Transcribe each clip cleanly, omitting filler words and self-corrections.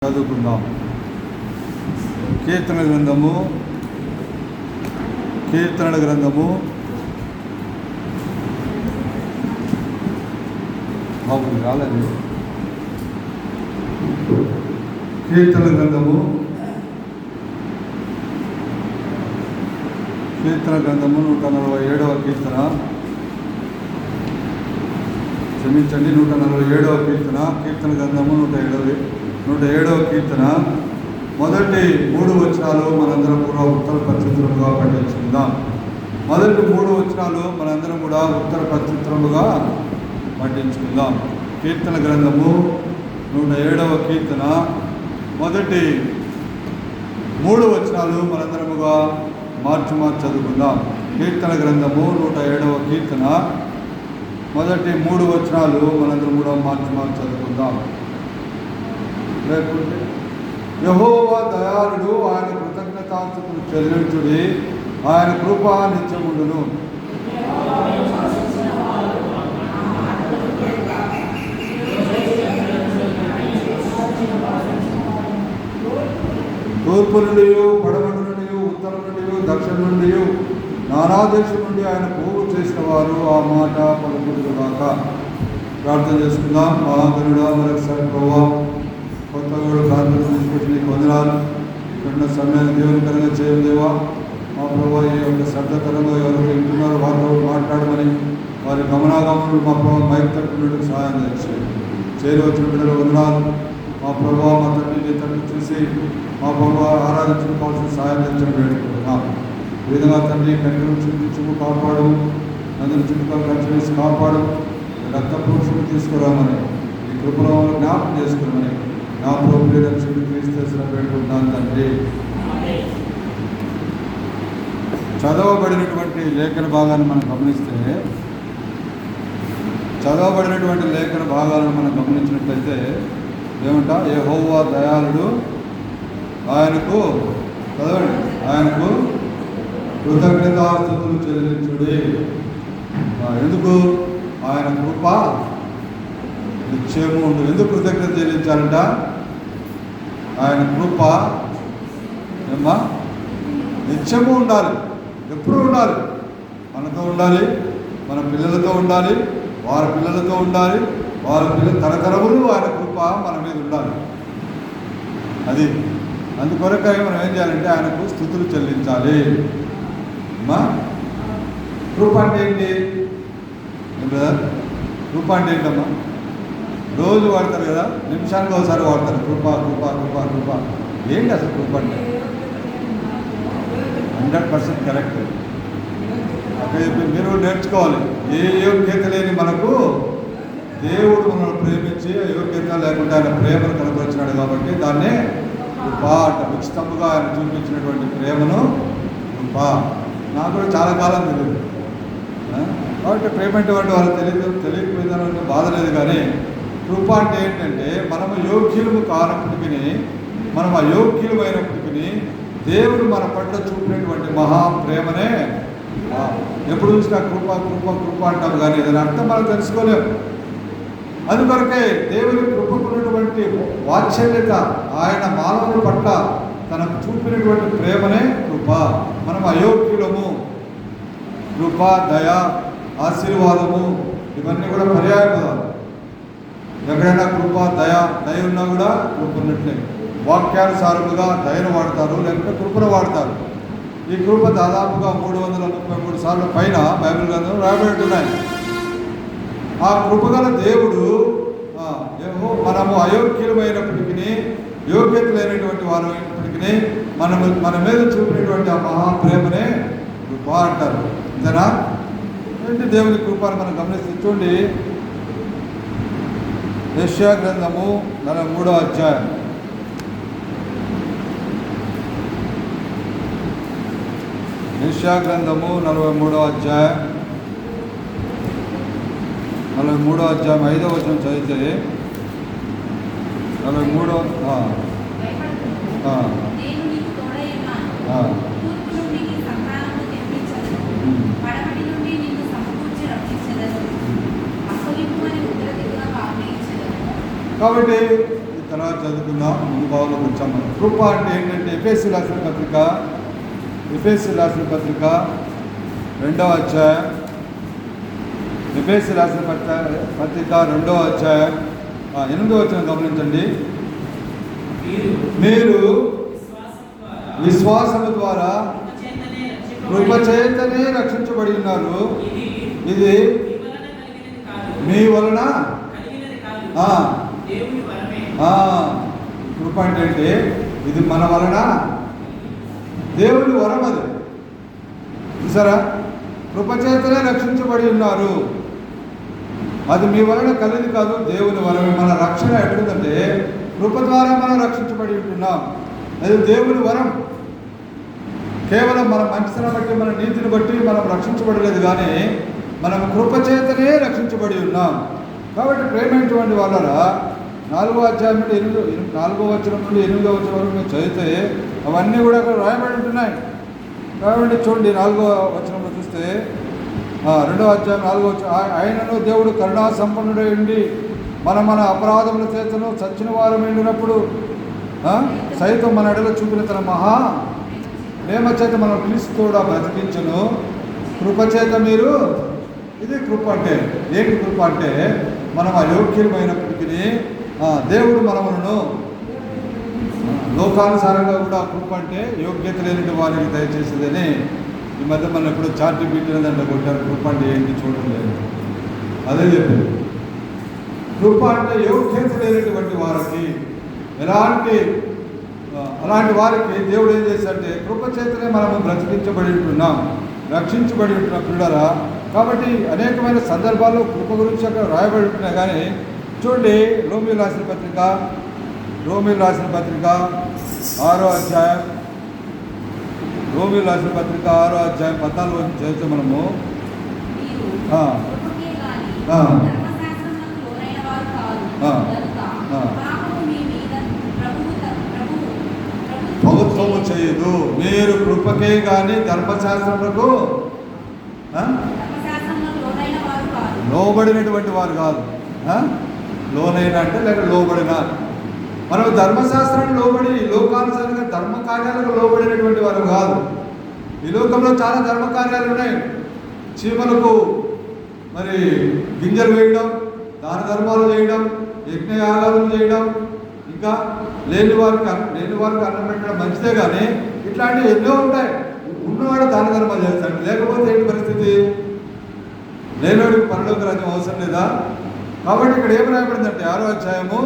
చదువుకుందాం. కీర్తనల గ్రంథము కీర్తనల గ్రంథము రాలేదు. కీర్తనల గ్రంథము 147వ కీర్తన, క్షమించండి, 147వ కీర్తన. కీర్తన గ్రంథము 107వ కీర్తన మొదటి 3 వచనాలు మనందరం కూడా ఉత్తర ప్రత్యుత్తరముగా పఠించుకుందాం. మొదటి 3 వచనాలు మనందరం కూడా ఉత్తర ప్రత్యుత్తరముగా పఠించుకుందాం. కీర్తన గ్రంథము 107వ కీర్తన మొదటి 3 వచనాలు మనందరముగా మార్చి చదువుకుందాం. కీర్తన గ్రంథము 107వ కీర్తన మొదటి 3 వచనాలు మనందరం కూడా మార్చి చదువుకుందాం. లేకుంటే యెహోవా దయాళుడు, ఆయన కృతజ్ఞతాస్తుతులు చెల్లించుడి, ఆయన కృప నిత్యముండును. తూర్పు నుండి, పడమటి నుండి, ఉత్తరం నుండి, దక్షిణ నుండి, నానా దేశం నుండి ఆయన పోగు చేసిన వారు ఆ మాట పలుకుడుగాక. ప్రార్థన చేసుకుందాం. మహాగణుడా, మరొకసారి ప్రభావ కొత్త కూడా ప్రార్థన తీసుకొచ్చి నీకు వందనాలు. ఇక్కడున్న సమయాన్ని దేవునికరంగా చేయం దేవా. మా ప్రభావ ఈ యొక్క శ్రద్ధతరంగా ఎవరు వింటున్నారో వారితో మాట్లాడమని, వారి గమనాగమనులు మా ప్రభావ మైక్ తట్టుకున్నట్టు సహాయం చేరి వచ్చిన బిడ్డలు వందనాలు. మా ప్రభావ మా తండ్రిని తండ్రి చూసి మా ప్రభావ ఆరాధించుకోవాల్సిన సహాయం తెచ్చని వేడుకుంటున్నాం. ఈ విధంగా తండ్రి కన్నులు చుట్టూ కాపాడు, నదులు చుట్టుకొని ఖర్చు వేసి కాపాడు, రక్త పురుషులు తీసుకురామని, ఈ కృపలో జ్ఞాపకం చేసుకోమని నా ప్రభుత్వ రక్షకుడు క్రీస్తు వేడుకుంటున్నాను తండ్రి. చదవబడినటువంటి లేఖన భాగాన్ని మనం గమనిస్తే, చదవబడినటువంటి లేఖన భాగాలను మనం గమనించినట్లయితే ఏమంటా, యెహోవా దయాళుడు, ఆయనకు చదవండి, ఆయనకు కృతజ్ఞతాస్తుతులు చెల్లించుడి. ఎందుకు? ఆయన కృప నిత్యము ఉండు. ఎందుకు కృతజ్ఞత చెల్లించాలంట? ఆయన కృప ఏమ్మా నిత్యము ఉండాలి, ఎప్పుడు ఉండాలి. మనతో ఉండాలి, మన పిల్లలతో ఉండాలి, వారి పిల్లలతో ఉండాలి, వారి పిల్లలు తరతరములు ఆయన కృప మన మీద ఉండాలి. అది అందుకొరకై మనం ఏం చేయాలంటే ఆయనకు స్తుతులు చెల్లించాలి. అమ్మా కృప అంటే ఏంటి బ్రదర్? కృప అంటే ఏంటమ్మా? రోజు వాడతారు కదా, నిమిషానికి ఒకసారి వాడతారు కృప కృప కృప కృప. ఏంటి అసలు కృప అంటే? 100% కరెక్ట్. అక్కడ మీరు నేర్చుకోవాలి. ఏ యోగ్యత లేని మనకు దేవుడు మనల్ని ప్రేమించి యోగ్యత లేకుండా ఆయన ప్రేమను కనపరిచినాడు కాబట్టి దాన్నే కృప అంట. ఉచితముగా ఆయన చూపించినటువంటి ప్రేమను కృప. నాకు కూడా చాలా కాలం తెలియదు కాబట్టి ప్రేమ అంటే వాళ్ళు తెలియకపోయిందని బాధ లేదు. కానీ కృప అంటే ఏంటంటే, మనము యోగ్యులము కానప్పటికీ, మనం అయోగ్యులమైనప్పటికీ దేవుడు మన పట్ల చూపినటువంటి మహా ప్రేమనే ఎప్పుడు చూసినా కృప కృప కృప అంటాం. కానీ దాని అర్థం మనం తెలుసుకోలేము. అందుకొరకే దేవుని కృపకున్నటువంటి వాత్సల్యత, ఆయన మానవుల పట్ల తనకు చూపినటువంటి ప్రేమనే కృప. మనం అయోగ్యులము. కృప, దయ, ఆశీర్వాదము ఇవన్నీ కూడా పర్యాయ పదాలు. ఎక్కడైనా కృప, దయ ఉన్నా కూడా కృప ఉన్నట్లే. వాక్యానుసారముగా దయను వాడతారు, లేకపోతే కృపను వాడతారు. ఈ కృప దాదాపుగా 333 సార్లు పైన బైబిల్ గ్రంథంలో రాయబడుతున్నాయి. ఆ కృపగల దేవుడు మనము అయోగ్యులమైనప్పటికీ, యోగ్యత లేనటువంటి వారు అయినప్పటికీ మన మీద చూపినటువంటి ఆ మహాప్రేమనే కృప అంటారు. అంతేనా? ఏంటి దేవుని కృపను మనం గమనిస్తే చూడండి, యెషయా గ్రంథము 43వ అధ్యాయం. యెషయా గ్రంథము 43వ అధ్యాయం 5వ వచనం చదివితే 43వ కాబట్టి తర్వాత తర్వాత చదువుకుందాం. ముందు భాగంలోకి వచ్చాం మనం. కృప అంటే ఏంటంటే ఎఫెసీయులకు రాసిన పత్రిక 2వ అధ్యాయం, ఎఫెసీయులకు రాసిన పత్రిక 2వ అధ్యాయం 8వ వచనం గమనించండి. మీరు విశ్వాసము ద్వారా కృపచేతనే రక్షించబడి ఉన్నారు. ఇది మీ వలన కృప అంటే ఇది మన వలన దేవుని వరం. అది చూసారా, కృపచేతనే రక్షించబడి ఉన్నారు. అది మీ వలన కలిగి కాదు, దేవుని వరమే. మన రక్షణ ఎట్లుందంటే కృప ద్వారా మనం రక్షించబడి ఉంటున్నాం. అది దేవుని వరం. కేవలం మన మంచితనం బట్టి, మన నీతిని బట్టి మనం రక్షించబడలేదు, కానీ మనం కృపచేతనే రక్షించబడి ఉన్నాం. కాబట్టి ప్రేమైనటువంటి వాళ్ళరా 4వ అధ్యాయం నుండి 4వ వచనం నుండి 8వ వచనం వరకు మీరు చదివితే అవన్నీ కూడా అక్కడ రాయబడి ఉంటున్నాయి. కాబట్టి చూడండి, 4వ వచనంలో చూస్తే 2వ అధ్యాయం 4వ వచనం, ఆయనను దేవుడు కరుణా సంపన్నుడై ఉండి మన అపరాధముల చేతను చచ్చిన వారం ఎండినప్పుడు సైతం మన ఎడలో చూపిన తన మహా ప్రేమ చేత మనం క్రీస్తుగా బ్రతికించను. కృపచేత మీరు, ఇది కృప అంటే ఏంటి? కృప అంటే మనం అయోగ్యమైనప్పటికీ దేవుడు మనములను లోకానుసారంగా కూడా కృప అంటే యోగ్యత లేని వారికి దయచేసేదని ఈ మధ్య మనం ఎప్పుడు చార్టీ పెట్టినదంటే కొట్టారు. కృప అంటే ఏంటి చూడడం లేదు, అదే చెప్పారు. కృప అంటే యోగ్యత లేనటువంటి వారికి, అలాంటి వారికి దేవుడు ఏం చేశాడంటే కృప చేతనే మనము బ్రతికించబడి ఉంటున్నాం, రక్షించబడి ఉంటున్న పిల్లరా. కాబట్టి అనేకమైన సందర్భాల్లో కృప గురించి అక్కడ రాయబడి ఉంటున్నాయి. కానీ చూడండి, రోమీయులకు రాసిన పత్రిక 6వ అధ్యాయం, రోమీయులకు రాసిన పత్రిక 6వ అధ్యాయం 14 చదివితే మనము ప్రభుత్వము చేయదు. మీరు కృపకే కానీ ధర్మశాస్త్రములకు లోబడినటువంటి వారు కాదు. లోనైన అంటే లేక లోబడిన, మనం ధర్మశాస్త్రాన్ని లోబడి లోకానుసారంగా ధర్మ కార్యాలకు లోబడినటువంటి వారు కాదు. ఈ లోకంలో చాలా ధర్మ కార్యాలు ఉన్నాయి. చీమలకు మరి గింజలు వేయడం, దాన ధర్మాలు చేయడం, యజ్ఞయాగాలు చేయడం, ఇంకా లేని వారికి అన్నం పెట్టడం మంచిదే. కానీ ఇట్లాంటివి ఎన్నో ఉంటాయి. ఉన్నవాడు దాన ధర్మాలు చేస్తాడు, లేకపోతే ఏంటి పరిస్థితి? లేనివాడికి పరలోక రాజ్యం అవసరం లేదా? కాబట్టి ఇక్కడ ఏమి రాయబడిందంటే 6వ అధ్యాయము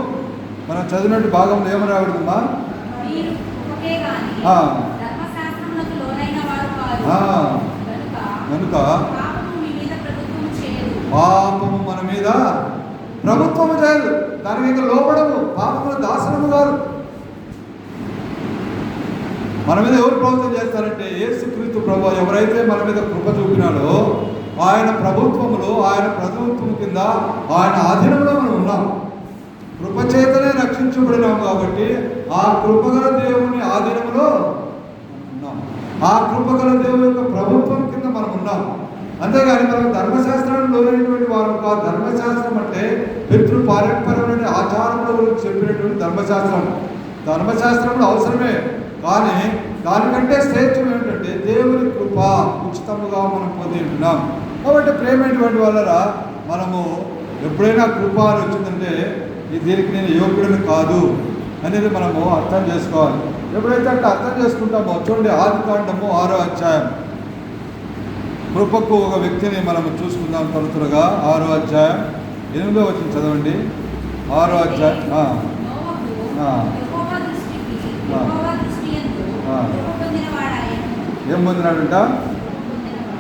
మనం చదివినట్టు భాగంలో ఏమి రాయబడిందమ్మా? కనుక పాపము మన మీద ప్రభుత్వము చేయదు, దానికి ఇంకా లోపడము, పాపముల దాసనము కాదు. మన మీద ఎవరు ప్రభుత్వం చేస్తారంటే యేసుక్రీస్తు ప్రభు. ఎవరైతే మన మీద కృప చూపినాడో ఆయన ప్రభుత్వములో, ఆయన ప్రభుత్వం కింద, ఆయన ఆధీనంలో మనం ఉన్నాం. కృపచేతనే రక్షించబడినాము. కాబట్టి ఆ కృపగల దేవుని ఆధీనంలో ఉన్నాం. ఆ కృపగల దేవుని యొక్క ప్రభుత్వం కింద మనం ఉన్నాం. అంతేగాని మనం ధర్మశాస్త్రాన్ని లోనైనటువంటి వారు కాదు. ధర్మశాస్త్రం అంటే పితృ పారంపర్యమైన ఆచారముల గురించి చెప్పినటువంటి ధర్మశాస్త్రం. ధర్మశాస్త్రంలో అవసరమే, కానీ దానికంటే శ్రేష్టం ఏమిటంటే దేవుని కృప ఉచితముగా మనం పొంది ఉంటున్నాం. కాబట్టి ప్రేమైనటువంటి వాళ్ళరా, మనము ఎప్పుడైనా కృప అని వచ్చిందంటే దీనికి నేను యోగ్యుడిని కాదు అనేది మనము అర్థం చేసుకోవాలి. ఎప్పుడైతే అంటే అర్థం చేసుకుంటామో, చూడండి ఆదికాండము 6వ అధ్యాయం, కృపకు ఒక వ్యక్తిని మనము చూసుకుందాం త్వరగా. 6వ అధ్యాయం 8వ వచనం చదవండి. 6వ అధ్యాయం ఏం పొందినాడంట?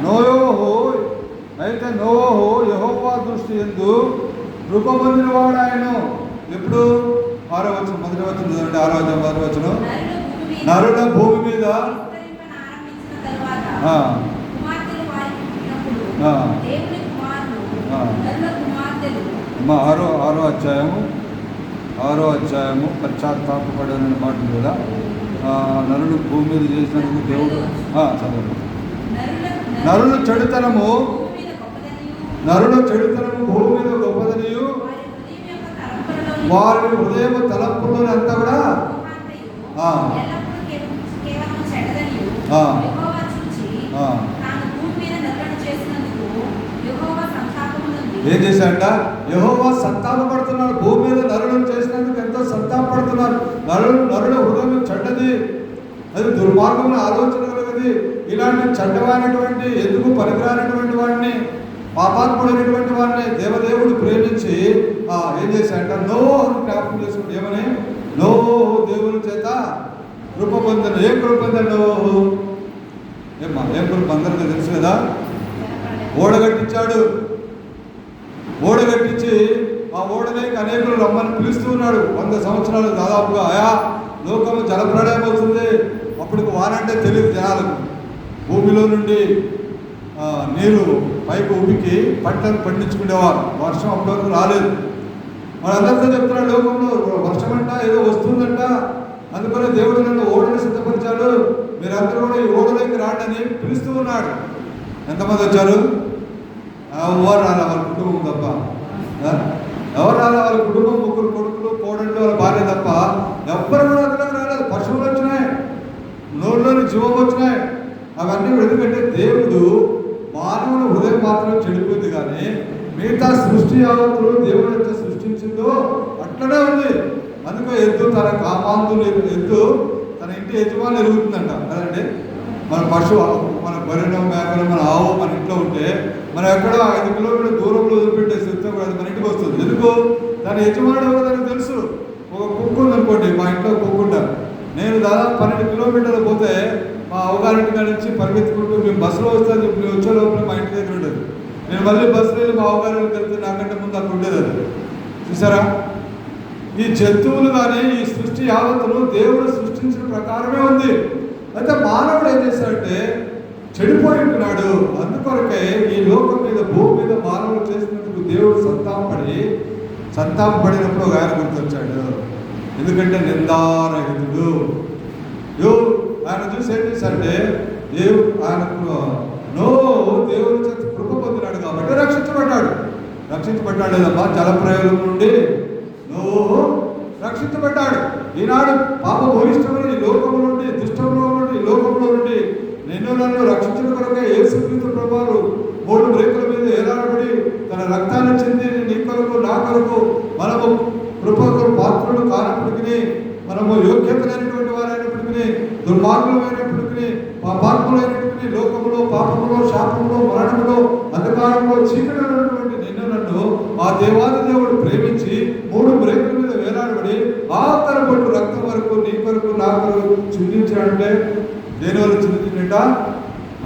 నోయోహో అయితే నోహో యెహోవా దృష్టి యందు కృప పొందినవాడు ఆయన. ఎప్పుడు? 6వ వచనం మొదటి వచనం చదవండి. 6వ అధ్యాయం మొదటి వచనం, నరుల భూమి మీద ఆరో అధ్యాయము పశ్చాత్తాపపడని మాట కదా. నరుడు భూమి మీద చేసినందుకు దేవుడు చదవండి. నరుల చెడుతనము భూమి మీద గొప్పదనియు వారి హృదయం తలంపులోని అంతా కూడా ఏం చేశాడంట? యెహోవా సంతాపపడుతున్నాడు. భూమి మీద నరులను చేసినందుకు ఎంతో సంతాపపడుతున్నారు. నరుల హృదయం చెడ్డది, అది దుర్మార్గమైన ఆలోచన కలిగింది. ఇలాంటి చెడ్డమైనటువంటి, ఎందుకు పనికిరానటువంటి వాడిని, పాపాత్ముడైనటువంటి వాడిని దేవదేవుడు ప్రేమించి ఏం చేశాడంట? నోహును జ్ఞాపకం చేసుకుంటే ఏమని? నోహు దేవుని చేత కృప పొందను. ఏం కృప పొందాడు నోహు? ఏం కృప? అందరికీ తెలుసు కదా. ఓడగట్టించాడు. ఓడగట్టించి ఆ ఓడనే అనేకులు రమ్మని పిలుస్తూ ఉన్నాడు. 100 సంవత్సరాలు దాదాపుగా. ఆయా లోకము జలప్రళయం అవుతుంది. అప్పుడు వానంటే తెలియదు జనాలకు. భూమిలో నుండి నీరు పైకి ఉబికి పంటలు పండించుకునేవారు. వర్షం అప్పటివరకు రాలేదు. వాళ్ళందరితో చెప్తున్నాడు, లోకంలో వర్షం అంట ఏదో వస్తుందంట, అందుకనే దేవుడు నన్ను ఓడని సిద్ధపరిచాడు, మీరందరూ కూడా ఈ ఓడలోకి రాండని పిలుస్తూ ఉన్నాడు. ఎంతమంది వచ్చారు? ఎవరు రాలే, వాళ్ళ కుటుంబం తప్ప. ఎవరు రాలే? వాళ్ళ కుటుంబం, 3 కొడుకులు, కోడళ్ళు, వాళ్ళ భార్య తప్ప ఎవ్వరు కూడా అందులోకి రాలేదు. పశువులు వచ్చినాయి, నోరులోని జీవం వచ్చినాయి. అవన్నీ ఎందుకంటే దేవుడు మానవుల హృదయం మాత్రం చెడిపోయింది, కానీ మిగతా సృష్టి యావత్తులు దేవుడు ఎంత సృష్టించిందో అట్లనే ఉంది. అందుకే ఎద్దు తన కామాంతులు, ఎద్దు తన ఇంటి యజమాని ఎరుగుతుందంట కదండి. మన పశువు, మన బర్రెను, మేకలు, మన ఆవు మన ఇంట్లో ఉంటే మనం ఎక్కడో 5 కిలోమీటర్ల దూరంలో వదిలిపెట్టేసి వస్తే అది మన ఇంటికి వస్తుంది. ఎందుకు? దాని యజమాని ఎవరో దానికి తెలుసు. ఒక కుక్క ఉందనుకోండి, మా ఇంట్లో కుక్క ఉంటారు. నేను దాదాపు 12 కిలోమీటర్లు పోతే మా అవగారింటి కాడి నుంచి పరిగెత్తుకుంటూ మేము బస్సులో వస్తాను చెప్పి నేను వచ్చే లోపల మా ఇంటి దగ్గర ఉండదు. నేను మళ్ళీ బస్సులో వెళ్ళి మా అవగారికి వెళ్తే నాకంటే ముందు అక్కడ ఉండేది. అది చూసారా? ఈ జంతువులు కానీ ఈ సృష్టి యావత్తులు దేవుడు సృష్టించిన ప్రకారమే ఉంది. అయితే మానవుడు ఏం చేశాడంటే చెడిపోయి ఉంటున్నాడు. అందుకొరకే ఈ లోకం మీద, భూమి మీద మానవుడు చేసినందుకు దేవుడు సంతాపపడినప్పుడు ఒక ఆయన గుర్తొచ్చాడు. ఎందుకంటే నిందారహితుడు. ఆయన చూసి ఏం చేశాడంటే దేవుడి చేత కృప పొందినాడు కాబట్టి రక్షించబడ్డాడు లేదమ్మా. జలప్రయోగం నుండి నోహు రక్షించబడ్డాడు. ఈనాడు పాప భూయిష్టమైన ఈ లోకంలో నుండి, దుష్టంలో నుండి, లోకంలో నుండి నన్ను రక్షించిన కొరకే యేసుక్రీస్తు ప్రభువు 3 రేకుల మీద ఏలాడబడి తన రక్తాన్ని చెంది నీ కొరకు, నా కొరకు మనము కృపకు పాత్రులు కానప్పటికీ, మనము యోగ్యత లేనటువంటి వారైనప్పటికీ, దుర్మార్గులమైనప్పటికీ, పాపాత్ములైనప్పటికీ, లోకములో, పాపములో, శాపములో, మరణములో, అంధకారంలో, చీకటినటువంటి నన్ను ఆ దేవాది దేవుడు ప్రేమించి 3 రేకుల మీద వేలాడబడి ఆఖరి బొట్టు రక్తం వరకు నీ కొరకు, నా కొరకు చిందించాడంటే దేని వల్ల చిందించింట?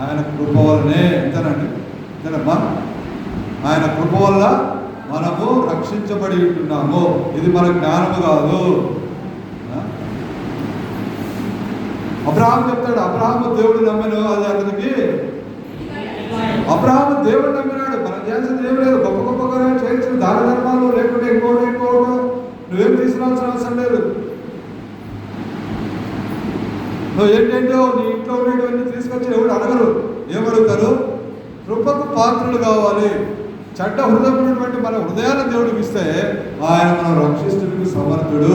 ఆయన కృప వల్లనే. అంతేనమ్మా. ఆయన కృప వల్ల మనము రక్షించబడి ఉంటున్నాము. ఇది మన జ్ఞానము కాదు. అబ్రహాము చెప్తాడు, అబ్రహాము దేవుడు నమ్మను, అది అతనికి. అబ్రహాము దేవుడు నమ్మినాడు. మనం చేయాల్సింది ఏం లేదు. గొప్ప గొప్పగా చేయాల్సిన దాన ధర్మాలు లేకుంటే ఇంకోటి నువ్వేం తీసుకురావాల్సిన అవసరం లేదు. నువ్వు ఏంటంటో నీ ఇంట్లో ఉండేవన్నీ తీసుకొచ్చి ఎవరు అడగరు. ఏమడుగుతారు? కృపకు పాత్రలు కావాలి. చెడ్డ హృదయం ఉన్నటువంటి మన హృదయాన్ని దేవుడికి ఇస్తే ఆయన మనం రక్షిస్తుడికి సమర్థుడు.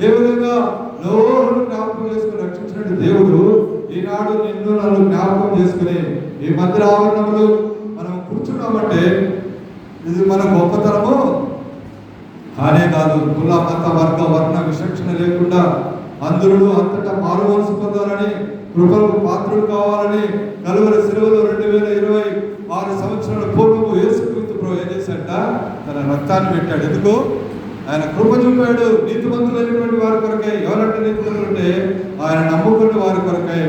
ఏ విధంగా నోహును జ్ఞాపకం చేసుకుని రక్షించినట్టు దేవుడు ఈనాడు నిన్ను నన్ను జ్ఞాపకం చేసుకుని ఈ మందిర ఆవరణములు మనం కూర్చున్నామంటే ఇది మన గొప్పతనము కానే కాదు. కుల, మత, వర్ణ విచక్షణ లేకుండా అందరూ అంతటా మారు మనసు పొందాలని, కృపలకు పాత్రులు కావాలని కలువరి శిలువలో 2026 సంవత్సరాల పూర్వము యేసుక్రీస్తు ప్రభువు ఏం చేశాడ? తన రక్తాన్ని పెట్టాడు. ఎందుకు? ఆయన కృప చూపాడు. నీతిమంతులైనటువంటి వారి కొరకై. ఎవరంటే నీతిమంతులు అంటే ఆయన నమ్ముకున్న వారి కొరకై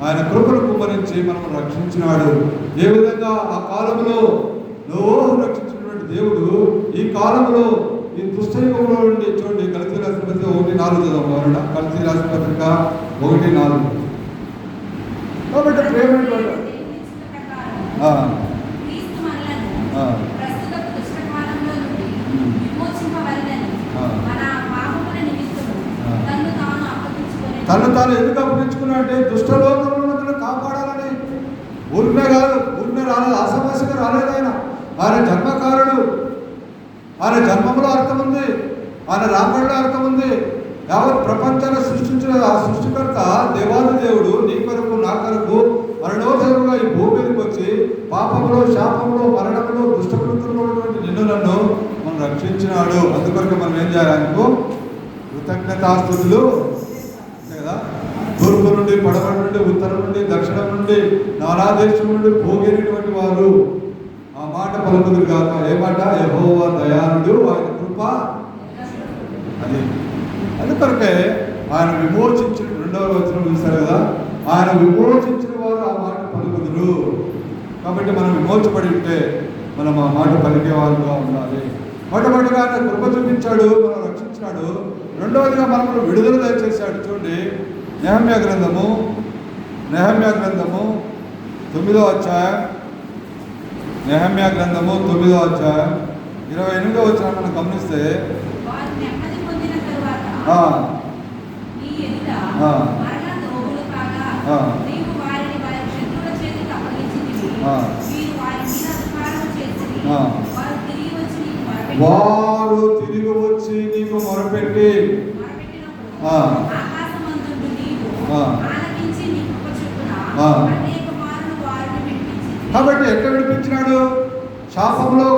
ఆయన కృపను కుమ్మరించి మనం రక్షించినాడు. ఏ విధంగా ఆ కాలంలో నోహు రక్షించినటువంటి దేవుడు ఈ కాలంలో, ఈ దుష్టయుగంలో నుండి చూడండి. గలతీ రాసిన పత్రిక 1:4 చదవమన్నాడు. గలతీ రాసిన పత్రిక 1:4. కాబట్టి ప్రేమ తను తాను ఎందుకు అప్పగించుకున్నాడంటే దుష్టలోకంలో కాపాడాలని. ఊరినే కాదు, ఊరినే రాలేదు, ఆసమాసిగా రాలేదు. ఆయన జన్మకారుడు. ఆయన జన్మంలో అర్థం ఉంది. ఆయన రాబడిలో అర్థం ఉంది. యావత్ ప్రపంచాన్ని సృష్టించిన ఆ సృష్టికర్త దేవాది దేవుడు నీ కొరకు నా కొరకు మరణోదయముగా ఈ భూమి మీదకి వచ్చి పాపంలో, శాపంలో, మరణంలో, దుష్టకృతంలో ఉన్నటువంటి నిన్ను నన్ను మనం రక్షించినాడు. అందుకొరకు మనం ఏం చేయాలి? ఆయనకు కృతజ్ఞతాస్తుతులు కదా. తూర్పు నుండి, పడవ నుండి, ఉత్తరం నుండి, దక్షిణం నుండి, నానా దేశం నుండి భోగినటువంటి వారు ఆ మాట పలుకుదురు కాక. ఏ మాట? యెహోవా దయాళుడు, ఆయన కృప. అది అందుకొరకే ఆయన విమోచించిన, 2వ వచనం చూస్తారు కదా, ఆయన విమోచించిన వారు ఆ మాట పలుకుదురు. కాబట్టి మనం విమోచపడి ఉంటే మనం ఆ మాట పలికే వాళ్ళుగా ఉండాలి. మొట్టమొదటిగా ఆయన కృప చూపించాడు, మనం రక్షించినాడు. రెండవదిగా మనం విడుదల దయచేశాడు. చూడండి, నెహమ్యా గ్రంథము 9వ అధ్యాయం, నెహమ్యా గ్రంథము 9వ అధ్యాయం 28వ వచనం మనం గమనిస్తే, వారు తిరిగి వచ్చి నీకు మొరపెట్టి కాబట్టి ఎక్కడ విడిపించినాడు? శాపంలో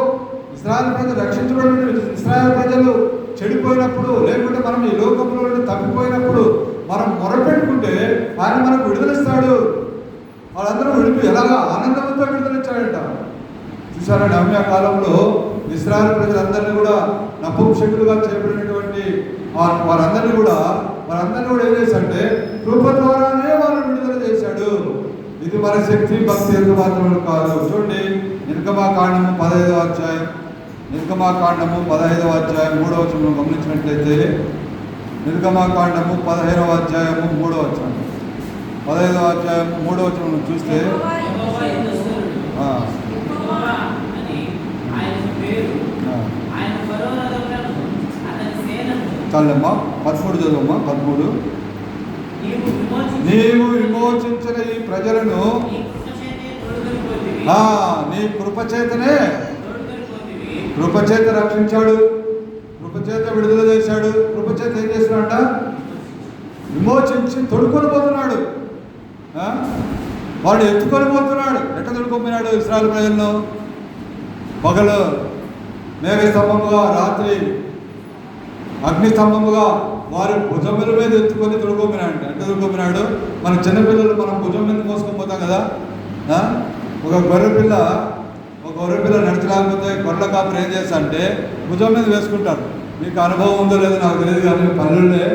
ఇశ్రాయేలు ప్రజలు రక్షించబడి, ఇశ్రాయేలు ప్రజలు చెడిపోయినప్పుడు, లేకుంటే మనం ఈ లోకంలో తప్పిపోయినప్పుడు మనం మొరపెట్టుకుంటే ఆయన మనకు విడుదలిస్తాడు. వాళ్ళందరూ ఎలాగా ఆనందంతో విడుదలిచ్చాడంట. చూసారా, నెహమ్యా కాలంలో ఇశ్రాయేలు ప్రజలందరినీ కూడా నపుంసకులుగా చేయబడినటువంటి వారందరినీ కూడా ఏం చేశాడంటే కృప ద్వారానే వాళ్ళని విడుదల చేశాడు. ఇది మన శక్తి, భక్తి ఎంత మాత్రం కాదు. చూడండి, నిర్గమాకాండము 15వ అధ్యాయం, నిర్గమాకాండము 15వ అధ్యాయం 3వ వచనం గమనించినట్లయితే, నిర్గమాకాండము 15వ అధ్యాయము 3వ వచనం, 15వ అధ్యాయం 3వ వచనం చూస్తే, చాలమ్మా 13 చదువమ్మా. 13, నీవు విమోచించిన ఈ ప్రజలను నీ కృపచేతనే, కృపచేత రక్షించాడు, కృపచేత విడుదల చేశాడు. కృపచేత ఏం చేస్తున్నాడ? విమోచించి తొడుకొని పోతున్నాడు. వాడు ఎత్తుకొని పోతున్నాడు. ఎట్లా తొడుకొమ్మినాడు? ఇశ్రాయేలు ప్రజలను పగలు మేఘ స్తంభముగా, రాత్రి అగ్ని స్తంభముగా వారి భుజముల మీద ఎత్తుకొని తొడుకొమ్మినాడు. అంటే తొడుకొమ్మినాడు, మన చిన్నపిల్లలు మనం భుజం మీద మోసుకొని పోతాం కదా. ఒక గొర్రె పిల్ల నడిచలేకపోతే గొర్రెల కాపురు ఏం చేస్తా అంటే భుజం మీద వేసుకుంటారు. మీకు అనుభవం ఉందో లేదో నాకు తెలియదు, కానీ పల్లెళ్ళే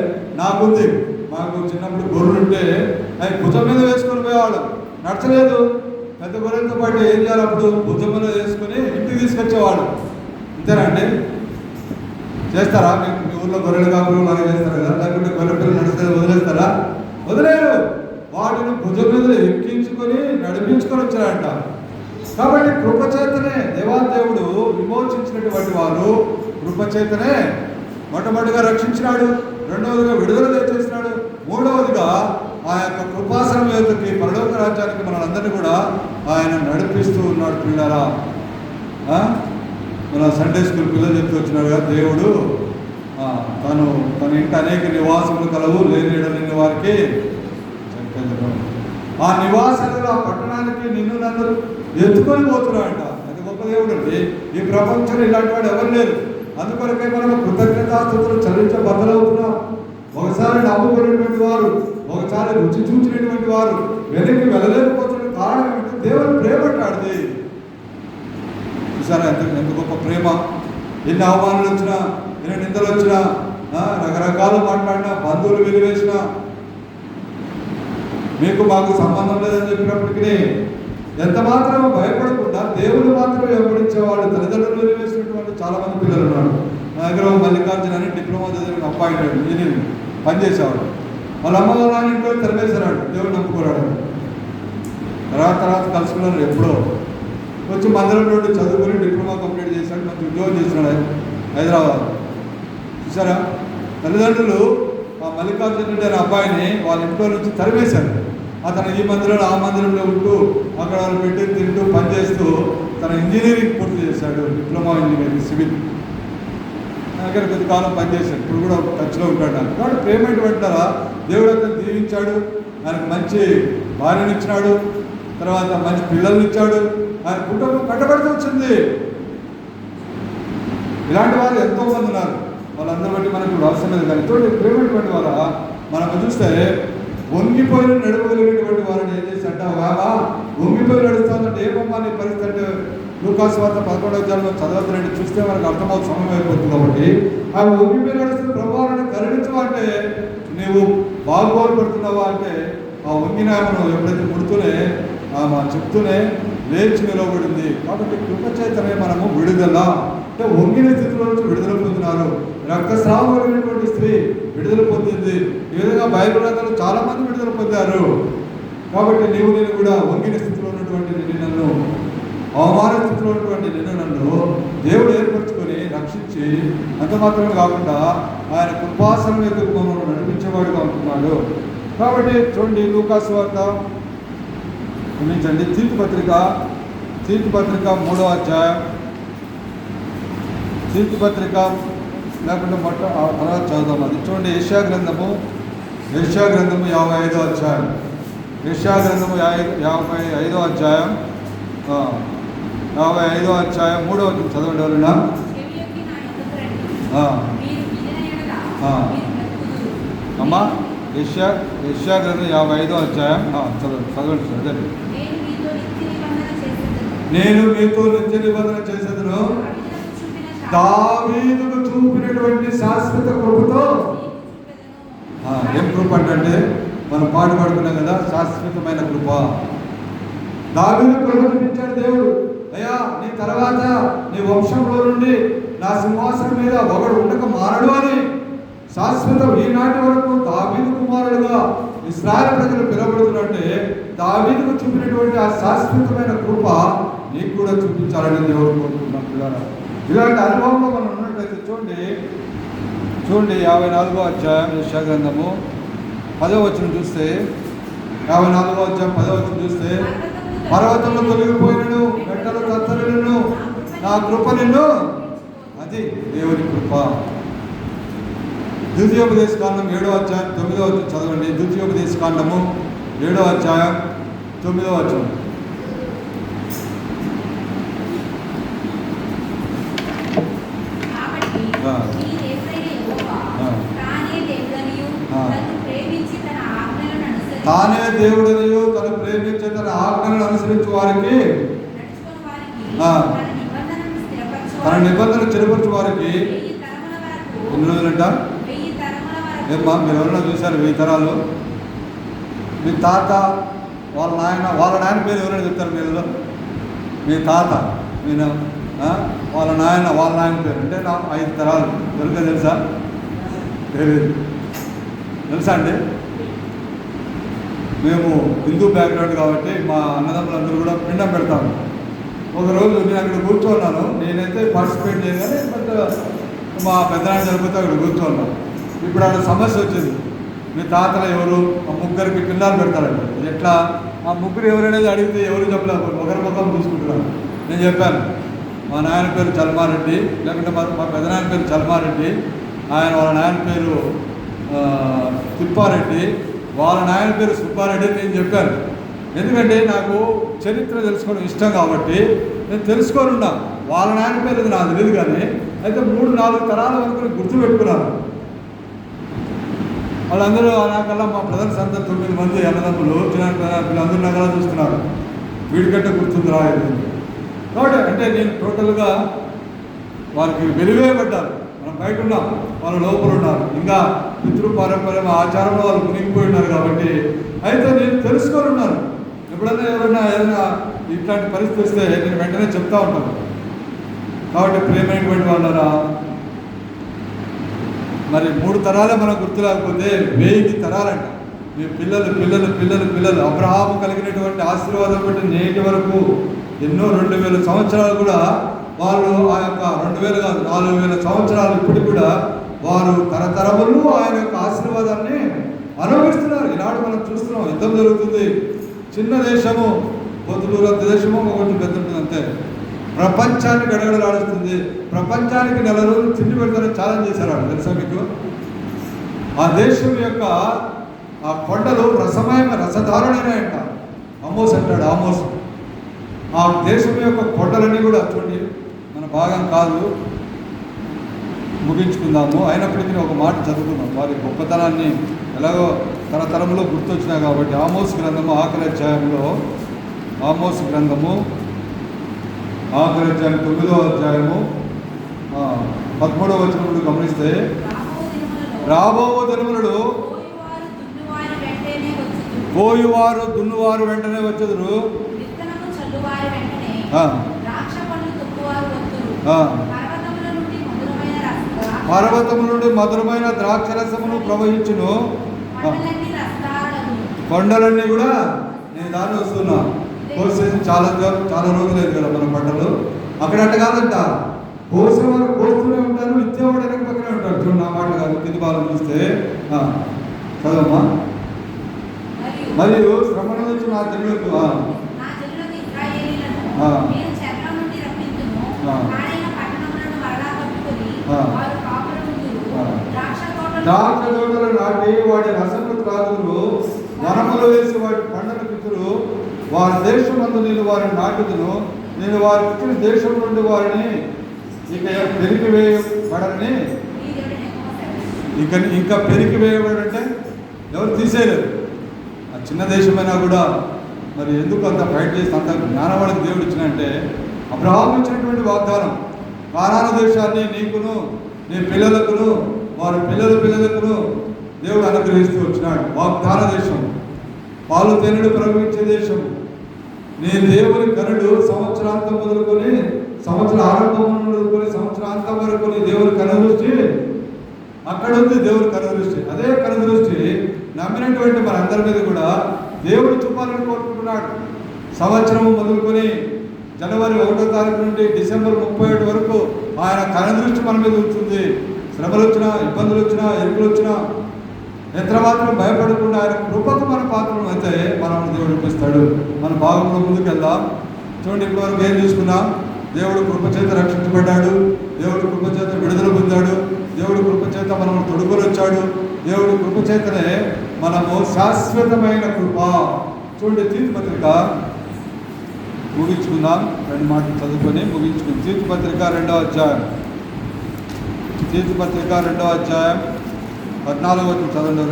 నాకుంది. మాకు చిన్నప్పుడు గొర్రెలు ఉంటే అవి భుజం మీద వేసుకొని పోయేవాళ్ళు. నడచలేదు, పెద్ద గొర్రెలతో పాటు ఏం చేయాలి? అప్పుడు భుజం మీద వేసుకొని ఇంటికి తీసుకొచ్చేవాడు. అంతేనా అండి? చేస్తారా? మీకు మీ ఊళ్ళో గొర్రెలు కాపులు లాగా చేస్తారు కదా, లేకుంటే గొర్రె పిల్లలు నడిస్తే వదిలేస్తారా? వదిలేరు. వాటిని భుజం మీద ఎక్కించుకొని నడిపించుకొని వచ్చారంట. కాబట్టి కృపచేతనే దేవాదేవుడు విమోచించినటువంటి వారు కృపచేతనే మొట్టమొదటిగా రక్షించినాడు, రెండవదిగా విడుదల తెచ్చేసినాడు, మూడవదిగా ఆ యొక్క కృపాసనం యొక్కకి పరలోక రాజ్యానికి మనందరినీ కూడా ఆయన నడిపిస్తూ ఉన్నాడు. పిల్లరా, మన సండే స్కూల్ పిల్లలు చెప్తూ వచ్చినాడు కదా, దేవుడు తన ఇంటి అనేక నివాసములు కలవు, లేని వారికి ఆ నివాసాలు, ఆ పట్టణానికి నిన్ను నన్ను ఎత్తుకొని పోతున్నాడంట. అది గొప్ప దేవుడు అండి. ఈ ప్రపంచంలో ఇలాంటి వాడు ఎవరు లేరు. అందుకొరకే మనం కృతజ్ఞతాస్తుతులు చెల్లించ బద్దలవుతున్నాం. ఒకసారి నమ్ముకునేటువంటి వారు, ఒకసారి రుచి చూచినటువంటి వారు వెనక్కి వెళ్ళలేకపోతున్న కారణం ఏమిటి? దేవుని ప్రేమ అంటాడిది. చూసారా ఎంత గొప్ప ప్రేమ! ఎన్ని అవమానాలు వచ్చినా, ఎన్ని నిందలు వచ్చినా, రకరకాలు మాట్లాడినా, బంధువులు వెలివేసినా, మీకు మాకు సంబంధం లేదని చెప్పినప్పటికీ ఎంత మాత్రం భయపడకుండా దేవుడు మాత్రం వెంబడించేవాళ్ళు, తల్లిదండ్రులు వెలివేసినటువంటి చాలా మంది పిల్లలు ఉన్నారు. నా దగ్గర మల్లికార్జున అని డిప్లొమా చదివిన అబ్బాయి ఇంజనీరింగ్ పనిచేసేవాడు. వాళ్ళ అమ్మగారు ఇంట్లో తెరవేశాడు, దేవుడు నమ్ముకోరాడు. తర్వాత కలుసుకున్నారు. ఎప్పుడో వచ్చి మందిరం నుండి చదువుకొని డిప్లొమా కంప్లీట్ చేశాడు, మంచి ఉద్యోగం చేస్తున్నాడు హైదరాబాద్. చూసారా, తల్లిదండ్రులు ఆ మల్లికార్జున రెడ్డి అనే అబ్బాయిని వాళ్ళ ఇంట్లో నుంచి తరివేశారు. అతను ఈ మందిరంలో ఆ మందిరంలో ఉంటూ అక్కడ వాళ్ళు పెట్టి తింటూ పనిచేస్తూ తన ఇంజనీరింగ్ పూర్తి చేశాడు, డిప్లొమా ఇంజనీరింగ్ సివిల్. దగ్గర కొద్దికాలం పనిచేశాడు, ఇప్పుడు కూడా టచ్లో ఉంటాడు నాకు. కాబట్టి ప్రేమ ఏంటంటారా, దేవుడు అతను దీవించాడు, ఆయనకు మంచి భార్యను ఇచ్చినాడు, తర్వాత మంచి పిల్లల్ని ఇచ్చాడు, ఆయన కుటుంబం కట్టబడుతూ వచ్చింది. ఇలాంటి వారు ఎంతోమంది ఉన్నారు, వాళ్ళందరూ బట్టి మనకు అవసరం లేదు. కానీ చూడండి ప్రేమటువంటి వారా మనం చూస్తే వంగిపోయిన నడవగలిగినటువంటి వారిని ఏం చేసి అంటావు బాబా వంగిపోయి నడుస్తుందంటే ఏమమ్మా నీ పరిస్థితి అంటే లూకాసు వార్త 11వ అధ్యాయంలో చదవద్దంటే చూస్తే మనకు అర్థమవుతుంది, సమయం అయిపోతుంది. కాబట్టి ఆ వంగిపోయి నడుస్తున్న ప్రభావాన్ని కరుణించవా అంటే నీవు బాగుపడుతున్నావా అంటే ఆ వంగినామను ఎప్పుడైతే పుడుతూనే చెప్తూనే లేచి నిలబడింది. కాబట్టి కృపచేతనే మనము విడుదల అంటే వంగిన స్థితిలో నుంచి విడుదల పొందినారు. రక్తస్రావం కలిగినటువంటి స్త్రీ విడుదల పొందింది. ఈ విధంగా బైబిల్ గ్రంథంలో చాలా మంది విడుదల పొందారు. కాబట్టి నేను కూడా వంగిన స్థితిలో ఉన్నటువంటి నిన్ను, అవమాన స్థితిలో ఉన్నటువంటి నన్ను దేవుడు ఏర్పరచుకొని రక్షించి అంత మాత్రమే కాకుండా ఆయన కృపాసనం ఎదుగు మమ్మల్ని నడిపించేవాడుగా ఉంటున్నాడు. కాబట్టి చూడండి లూకాసు వార్త క్షమించండి తీతు పత్రిక 3వ అధ్యాయం, తీతు పత్రిక లేకుంటే తర్వాత చదువుదాం. అది చూడండి యెషయా గ్రంథము 55వ అధ్యాయం, యెషయా గ్రంథము 55వ అధ్యాయం 3వ చదవండి ఎవరైనా. అమ్మా యెషయా గ్రంథం 55వ అధ్యాయం చదవండి. నేను మీతో నిత్య నిబంధన చేసేదను దావీదుకు చూపినటువంటి శాశ్వత కృపతో. ఏం కృప అంటే మనం పాట పాడుకున్నాం కదా, శాశ్వతమైన కృప. దావీదు కృప చూపించాడు దేవుడు. అయ్యా నీ తర్వాత నీ వంశంలో నుండి నా సింహాసనం మీద ఒకడు ఉండక మారడు అని శాశ్వతం ఈనాటి వరకు దావీదు కుమారుడుగా ఇశ్రాయేలు ప్రజలు పిలువబడుతున్నట్టే దావీదుకు చూపినటువంటి ఆ శాశ్వతమైన కృప నీకు కూడా చూపించాలని దేవుడు కోరుకుంటున్నాం పిల్లలు. ఇలాంటి అనుభవంలో మనం ఉన్నట్లయితే చూడండి 54వ అధ్యాయం యెషయా గ్రంథము 10వ వచనం చూస్తే 54వ అధ్యాయం 10వ వచనం చూస్తే పర్వతంలో తొలగిపోయినను గట్టలు తత్తరిను నా కృప నిన్ను, అది దేవుని కృప. ద్వితీయోపదేశకాండం 7వ అధ్యాయం 9వ వచనం చదవండి. ద్వితీయోపదేశకాండము 7వ అధ్యాయం 9వ వచనం. తానే దేవుడనియు తను ప్రేమించి తన ఆజ్ఞలను అనుసరించు వారికి, తన నిబంధన స్థిరపరచు వారికి ఎన్ని రోజులంట? ఏమ్మా మీరు ఎవరైనా చూశారు 1000 తరాలు? మీ తాత వాళ్ళ నాయన పేరు ఎవరైనా చెప్తారు మీరు? మీ తాత నేను వాళ్ళ నాయన పేరు అంటే నా 5 తరాలు ఎవరికైనా తెలుసా? తెలియదు. తెలుసా అండి? మేము హిందూ బ్యాక్గ్రౌండ్ కాబట్టి మా అన్నదమ్ములందరూ కూడా పిండం పెడతాము. ఒకరోజు నేను అక్కడ కూర్చోన్నాను, నేనైతే పార్టిసిపేట్ చేయగానే బట్ మా పెద్దనాన్న చనిపోతే అక్కడ కూర్చోన్నాను. ఇప్పుడు అక్కడ సమస్య వచ్చింది, మీ తాతలు ఎవరు? ఆ ముగ్గురికి పిల్లలు పెడతారండి. ఎట్లా ఆ ముగ్గురు ఎవరనేది అడిగితే ఎవరు చెప్పలేదు, ఒకరి ముఖం చూసుకుంటున్నాను. నేను చెప్పాను మా నాయన పేరు చల్మారెడ్డి, లేకుంటే మా పెద్దనాయన పేరు చల్మారెడ్డి, వాళ్ళ నాయన పేరు తిప్పారెడ్డి, వాళ్ళ నాయన పేరు సుబ్బారెడ్డి నేను చెప్పాను. ఎందుకంటే నాకు చరిత్ర తెలుసుకోవడం ఇష్టం కాబట్టి నేను తెలుసుకొని ఉన్నా. వాళ్ళ నాయన పేరు నాకు తెలియదు, కానీ అయితే 3-4 తరాల వరకు గుర్తుపెట్టుకున్నాను. వాళ్ళందరూ నాకల్లా మా బ్రదర్స్ అంతా 9 మంది అన్నదమ్ములు, వీళ్ళందరూ నగలా చూస్తున్నారు. వీడికంటే గుర్తుంది రాలేదు కాబట్టి అంటే నేను టోటల్గా వారికి వెలువేయబడ్డారు. మనం బయట ఉన్నాం, వాళ్ళు లోపల ఉన్నారు. ఇంకా పితృపారంపర్యం ఆచారంలో వాళ్ళు మునిగిపోయి ఉన్నారు. కాబట్టి అయితే నేను తెలుసుకొని ఉన్నాను. ఎప్పుడైనా ఏదైనా ఇట్లాంటి పరిస్థితి వస్తే నేను వెంటనే చెప్తా ఉంటాను. కాబట్టి ప్రేమైనటువంటి వాళ్ళరా, మరి 3 తరాలే మనకు గుర్తు లేకపోతే 1000 తరాలంట. మీ పిల్లలు పిల్లలు పిల్లలు పిల్లలు అబ్రహాము కలిగినటువంటి ఆశీర్వాదం బట్టి నేటి వరకు ఎన్నో 2000 సంవత్సరాలు కూడా వాళ్ళు ఆ యొక్క 2000 కాదు 4000 సంవత్సరాలు ఇప్పటికి కూడా వారు తరతరములు ఆయన యొక్క ఆశీర్వాదాన్ని అనుభవిస్తున్నారు. ఈనాడు మనం చూస్తున్నాం, యుద్ధం జరుగుతుంది. చిన్న దేశము, పొద్దుటూరు దేశము, ఒకటి పెద్ద ఉంటుంది అంతే. ప్రపంచాన్ని గడగడలాడుస్తుంది. ప్రపంచానికి 4 రోజులు తిండి పెడతారని ఛాలెంజ్ చేశారు. తెలుసా మీకు? ఆ దేశం యొక్క ఆ కొండలు రసధారణైనాయంట. ఆమోస్ అంటాడు. ఆమోస్ ఆ దేశం యొక్క కొండలన్నీ కూడా చూడండి, మన భాగం కాదు, ముగించుకుందాము. అయినప్పటికీ ఒక మాట చదువుకున్నాం. వారి గొప్పతనాన్ని ఎలాగో తరతరంలో గుర్తొచ్చినాయి కాబట్టి ఆమోస్ గ్రంథము ఆఖరి అధ్యాయంలో, ఆమోస్ గ్రంథము ఆఖరి అధ్యాయం 9వ అధ్యాయము 13వ వచనములు గమనిస్తే, రాబో దినములలో కోయువారు దున్నువారు వెంటనే వచ్చెదరు, పర్వతము నుండి మధురమైన ద్రాక్షరసమును ప్రవహించును, కొండలన్నీ కూడా. నేను దాన్ని వస్తున్నా కోసేసి చాలా రోజులేదు కదా మన పంటలు. అక్కడ అట్ట కాదంట, కోసేవారు కోస్తూనే ఉంటారు, ఇచ్చేవాడు వెనక పక్కనే ఉంటారు. చూడండి, నా మాట కాదు, కింది భాగం చూస్తే చదవమ్మా. మరియు శ్రమణ నుంచి నా జనులకు ద్రాక్ష తోటలు నాటి వాటి రసము త్రాగుదురు, వనములు వేసి వాటి పంటను పితురు. వారి దేశమందు నేను వారిని నాటుదును, నేను వారి ఇచ్చిన దేశం నుండి వారిని ఇక పెరిగివేయబడని. ఇంకా పెరిగివేయబడంటే ఎవరు తీసేయలేరు. ఆ చిన్న దేశమైనా కూడా మరి ఎందుకు అంత ఫైట్ చేసి అంత జ్ఞానం వాళ్ళకి దేవుడు ఇచ్చినంటే, అబ్రహాము ఇచ్చినటువంటి వాగ్దానం, కానాను దేశాన్ని నీకును నీ పిల్లలకును వారి పిల్లలకును దేవుడు అనుగ్రహిస్తూ వచ్చినాడు. వాగ్దాన దేశం, పాలు తేనెడు ప్రవహించే దేశం. నీ దేవుని కనుడు సంవత్సరాంతం మొదలుకొని సంవత్సర ఆరంభం మొదలుకొని సంవత్సరాంతం వరకు నీ దేవుని కనుదృష్టి అక్కడ ఉంది. దేవుని కనుదృష్టి, అదే కనుదృష్టి నమ్మినటువంటి మనందరి మీద కూడా దేవుడు చూపాలని కోరుకుంటున్నాడు. సంవత్సరం మొదలుకొని జనవరి 1వ తారీఖు నుండి డిసెంబర్ 31 వరకు ఆయన కనుదృష్టి మన మీద ఉంటుంది. శ్రమలు వచ్చినా, ఇబ్బందులు వచ్చినా, ఎరుకులు వచ్చినా ఎంత మాత్రం భయపడకుండా ఆయన కృపకు మన పాత్రలు అయితే మనం దేవుడు ఇప్పిస్తాడు. మన భాగంలో ముందుకు వెళ్దాం. చూడండి, ఇప్పటివరకు ఏం చూసుకున్నాం? దేవుడు కృపచేత రక్షించబడ్డాడు, దేవుడు కృపచేత విడుదల పొందాడు, దేవుడు కృపచేత మనం తొడుగులు వచ్చాడు, దేవుడి కృపచేతనే మనము శాశ్వతమైన కృప. చూడండి, తీతు పత్రిక ముగించుకుందాం. 2 మాటలు చదువుకొని ముగించుకుందాం. తీతు పత్రిక 2వ అధ్యాయం, తీతు పత్రిక 2వ అధ్యాయం 14వ వచనం చదవండి.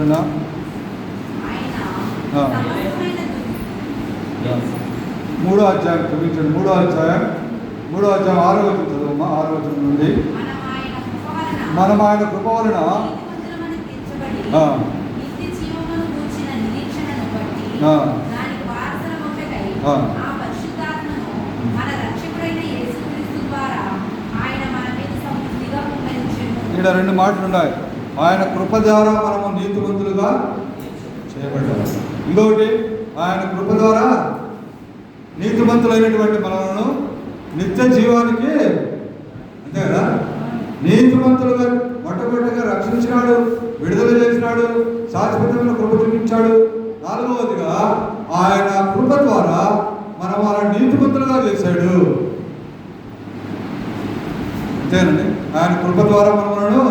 3వ అధ్యాయం క్షమించండి, 3వ అధ్యాయం 6వ వచనం చదవమ్మా. 6వ వచనం నుండి, మనం ఆయన కృప వలన ఇక్కడ 2 మాటలు ఉన్నాయి. ఆయన కృప ద్వారా మనము నీతిమంతులుగా చేయబడ్డాము. ఇంకొకటి, ఆయన కృప ద్వారా నీతిమంతులైనటువంటి మనలను నిత్య జీవానికి, అంతే కదా, నీతిమంతులుగా మొట్టమొదటిగా రక్షించినాడు, విడుదల చేసినాడు, శాశ్వతమైన కృప చూపించాడు. 4వదిగా ఆయన కృప ద్వారా మనం వాళ్ళ నీతిమంతులుగా చేశాడు. అంతేనండి, ఆయన కృప ద్వారా మనలను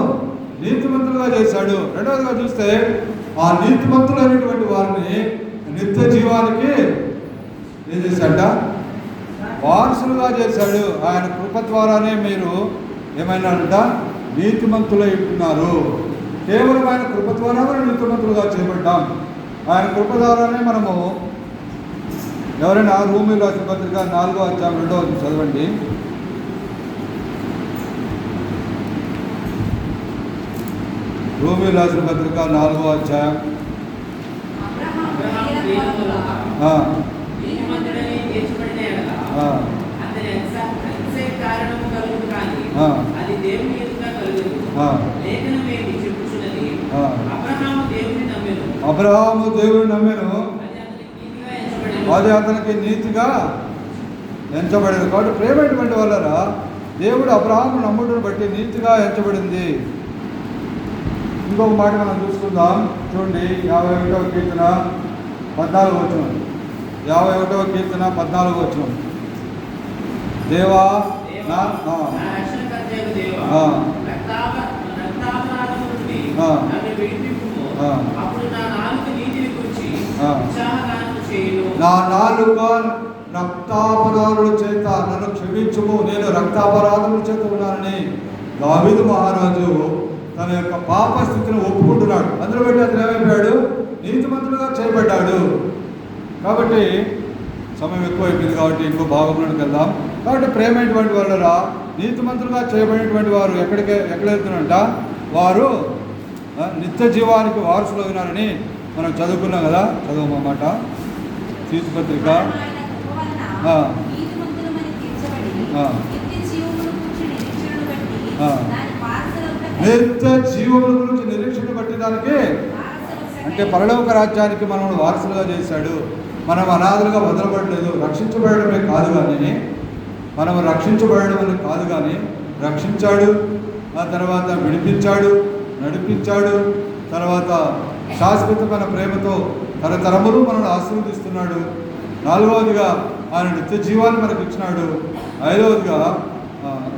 నీతిమంతులుగా చేశాడు. 2వదిగా చూస్తే ఆ నీతిమంతులైనటువంటి వారిని నిత్య జీవానికి ఏం చేశాడ? వారసులుగా చేశాడు. ఆయన కృప ద్వారానే మీరు ఏమైనారంట? నీతిమంతులై ఉంటున్నారు. కేవలం ఆయన కృప ద్వారా మనం నీతిమంతులుగా చేయబడ్డాం. ఆయన కృప ద్వారానే మనము, ఎవరైనా రోమీయుల రాసిన పత్రిక 4వ అధ్యాయం 2వ వచనం చదవండి. రోమీయుల రాసిన పత్రిక 4వ అధ్యాయం అబ్రహాము దేవుని నమ్మెను, అది అతనికి నీతిగా ఎంచబడింది. కాబట్టి ప్రేమైనటువంటి వాళ్ళరా, దేవుడు అబ్రహాము నమ్ముడును బట్టి నీతిగా ఎంచబడింది. ఇంకొక మాట మనం చూసుకుందాం. చూడండి, 51వ కీర్తన 14వ వచనం. 51వ కీర్తన 14వ వచనం. దేవా నా రక్షణకర్తయగు దేవా, రక్తాపరాధము నుండి నన్ను విడిపింపుము. అప్పుడు నా నాలుక నీతిని గురించి ఉత్సాహగానము చేయును. నా నాలుక రక్తాపరాధుల చేత నన్ను క్షమించుము, నేను రక్తాపరాధముల చేత ఉన్నానని దావీదు మహారాజు తన యొక్క పాప స్థితిని ఒప్పుకుంటున్నాడు. అందులో బట్టి అతను ఏమైపోయాడు? నీతిమంతుడుగా చేయబడ్డాడు. కాబట్టి సమయం ఎక్కువైపోయింది కాబట్టి ఇంకో భాగంలోకి వెళ్దాం. కాబట్టి ప్రేమైనటువంటి వాళ్ళరా, నీతిమంతులుగా చేయబడినటువంటి వారు ఎక్కడ వెళ్తున్నారంట? వారు నిత్య జీవానికి వారసులు ఉన్నారని మనం చదువుకున్నాం కదా. చదువుమాట తీతు పత్రిక నిత్య జీవముల గురించి నిరీక్షణ బట్టి దానికి అంటే పరలోక రాజ్యానికి మనం వారసులుగా చేశాడు. మనం అనాథలుగా వదలబడలేదు. రక్షించబడమే కాదు కానీ, మనం రక్షించబడడం అని కాదు కానీ రక్షించాడు, ఆ తర్వాత విడిపించాడు, నడిపించాడు, తర్వాత శాశ్వతమైన ప్రేమతో తరతరములు మనల్ని ఆశీర్వదిస్తున్నాడు. నాలుగవదిగా ఆయన నిత్య జీవాన్ని మనకు ఇచ్చినాడు. ఐదవదిగా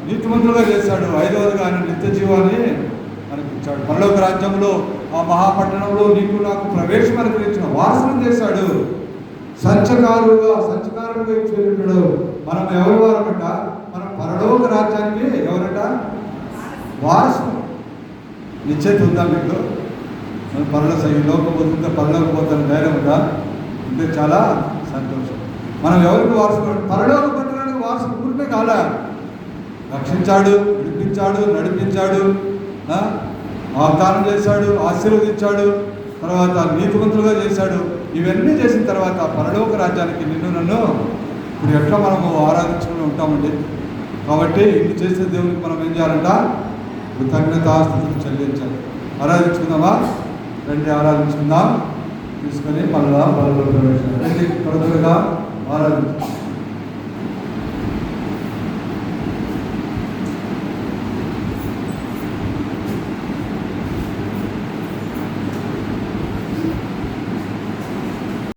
నీతిమంతులుగా చేశాడు. ఐదవదిగా ఆయన నిత్య జీవాన్ని మనకు ఇచ్చాడు. పరలోక రాజ్యంలో ఆ మహాపట్టణంలో నీకు నాకు ప్రవేశం అనుగ్రహించిన వారసులను చేశాడు. సంచకారులుగా ఇచ్చేటాడు. మనం ఎవరి వారమట? మనం పరలోక రాజ్యానికి ఎవరట? వారసు. నిశ్చయిత ఉందా మీకు? మనం లోకం పోతుంటే పరలోక పోతాను ధైర్యం ఉందా? అంటే చాలా సంతోషం. మనం ఎవరికి వారసు? పరలోక పట్టణానికి వారసు ఊరికే కాలే. రక్షించాడు, విడిపించాడు, నడిపించాడు, వాగ్దానం చేశాడు, ఆశీర్వదించాడు, తర్వాత నీతిమంతులుగా చేశాడు. ఇవన్నీ చేసిన తర్వాత పరలోక రాజ్యానికి నిన్ను నన్ను ఇప్పుడు ఎట్లా మనము ఆరాధించుకుని ఉంటామండి. కాబట్టి ఇన్ని చేసే దేవునికి మనం ఏం చేయాలంట? కృతజ్ఞతాస్తుతులు చెల్లించాలి. ఆరాధించుకుందామా? రండి ఆరాధించుకుందాం. తీసుకొని మళ్ళా బలలో ప్రవేశం రండి. త్వరగా ఆరాధించుకుందాం.